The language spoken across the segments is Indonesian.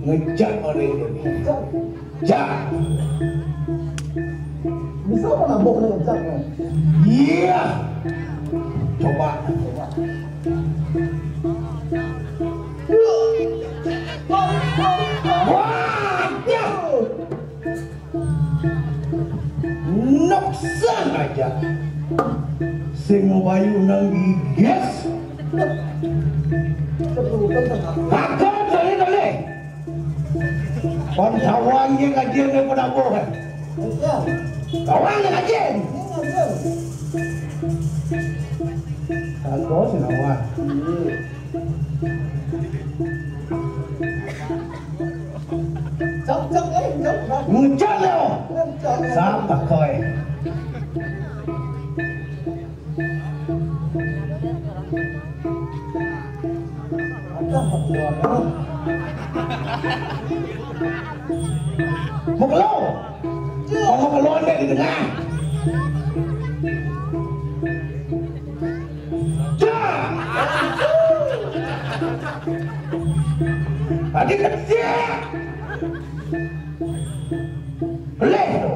Ngejak orang ini. Jak. Bisa apa nambah dengan jak? Iya. Coba. Wah, ya. Noksan aja. Sing bayu nang giges. Kakak boleh. Kon kawan yang kajian yang pada boleh. Kawan yang kajian. Aku senawan. Cok ngucap lo. Siapa kau? Mau keluar? Mau keluar deh di tengah. Adik kecil. Boleh tu.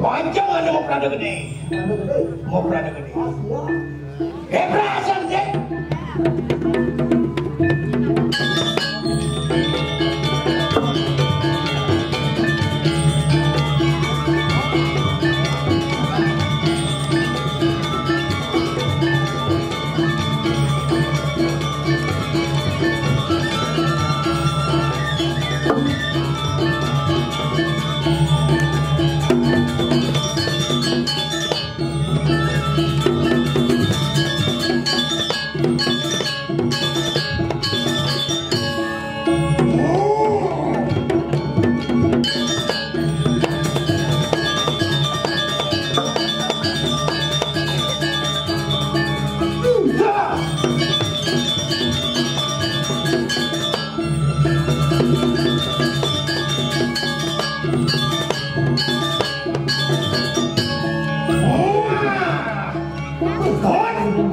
Panjang ada mau perada gede. Mau perada gede. Berasan deh.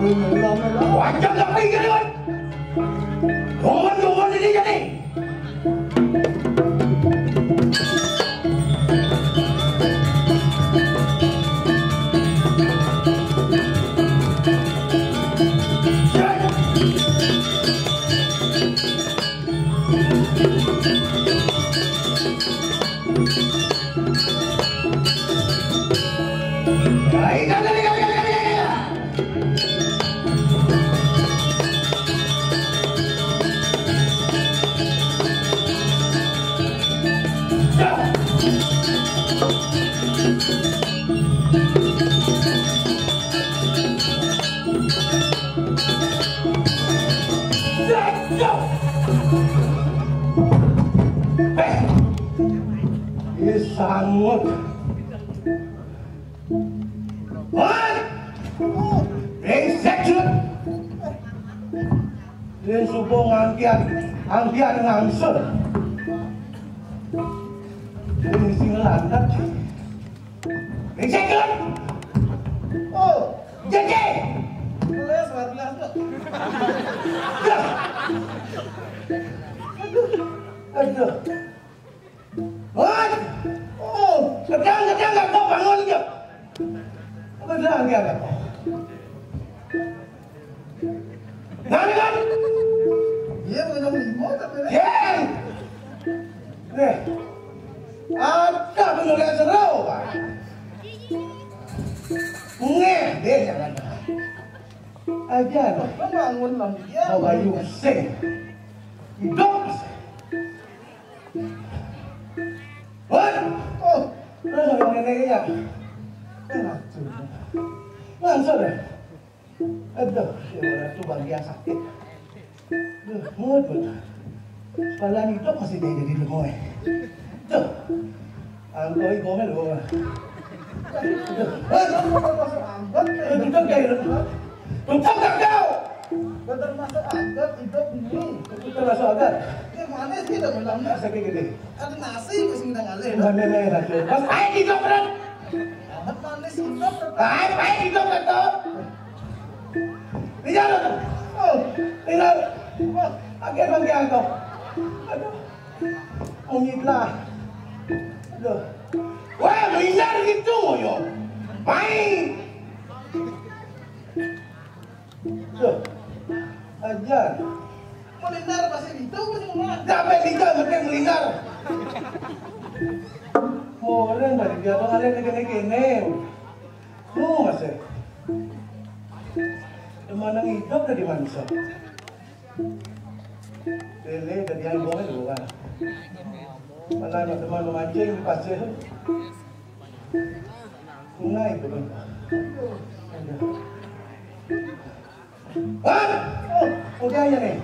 Wajah tak pergi jadi kan? Roman ini jadi. Sangut. What? Execution. Dia subuh angkian ngangsur. Ini singelan tak? Execution. Oh, jadi. Kelas warna tu. Aduh. What? Oh, sedang tak kau bangun je. Sedang dia tak. Nani kan? Dia mengenal lima tapi. Yang. Nih. Ada penulis seru kan? Ngeh dia jangan. Aja. Bangun lam dia. Kau bayu sing. Hidup. What? Oh, terus orang neneknya. Ratu. Langsung deh. Aduh, si Ratu bagian sakit. Aduh, mulut. Kepala hidup masih dia jadi lemoy. Tuh. Angkoi gomel loh. Aduh. Tutup kayak tutup tak kau. Betul masuk angkat hidup ini. Betul masuk angkat. Mana sih dah melanggar sakit gede. Ada nasi mesti kita ngalih. Mana Ratu. Pas air hidup berat. Amat manis hidup. Air hidup betul. Lihat tu. Oh, lihat. Agak bangkit aku. Aduh. Ungitlah. Aduh. Wah, lihat gitu yo. Main. Tuh. Ajar. Melinar masih itu macam sampai liga mungkin melinar. Orang dari dia tu ada kene-kene. Masih. Mana hidup dari manusia. Lele dari yang boleh dulu kan. Mana ada teman memancing di pasir. Sungai itu kan. Ah, oh, udianya nih.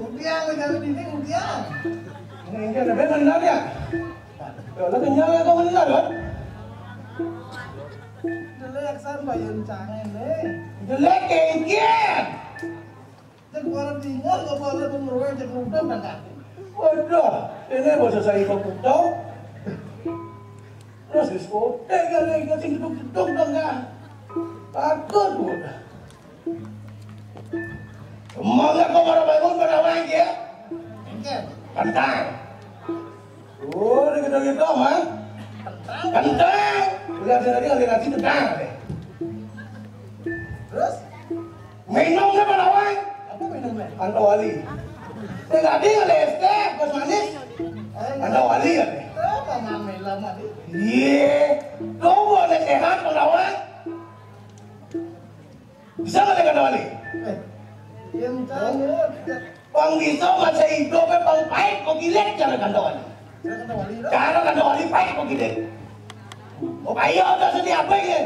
Udiang kalau di sini udiang. Ini kan ada benar ya. Kalau kenyal kau benar kan? Jelek sampai yang canggih deh. Jelek kengkian. Jadi kalau tinggal kau boleh mengeruai jadi udang dan kaki. Waduh, ini bahasa saya kau putau. Terus diskotek kali kau sing duduk dan kan. Takut buat. Semangat kau marah bangun pada orang ya. Kentang. Oh, ini kita mah. Kentang. Lihat tadi ngasih kentang. Terus? Minumnya pada orang. Apa minumnya? Antawali. Tidak ada yang listrik, kos manis. Antawali ya. Apa mami lama ni? Iya. Kau boleh sehat pada orang. Bisa nggak antawali? Yang tahu. Pang bisa masa hidup, pang pahit kau gilet cara antawali. Cara antawali pahit kau gilet. Oh, ayo dah sedih apa ini?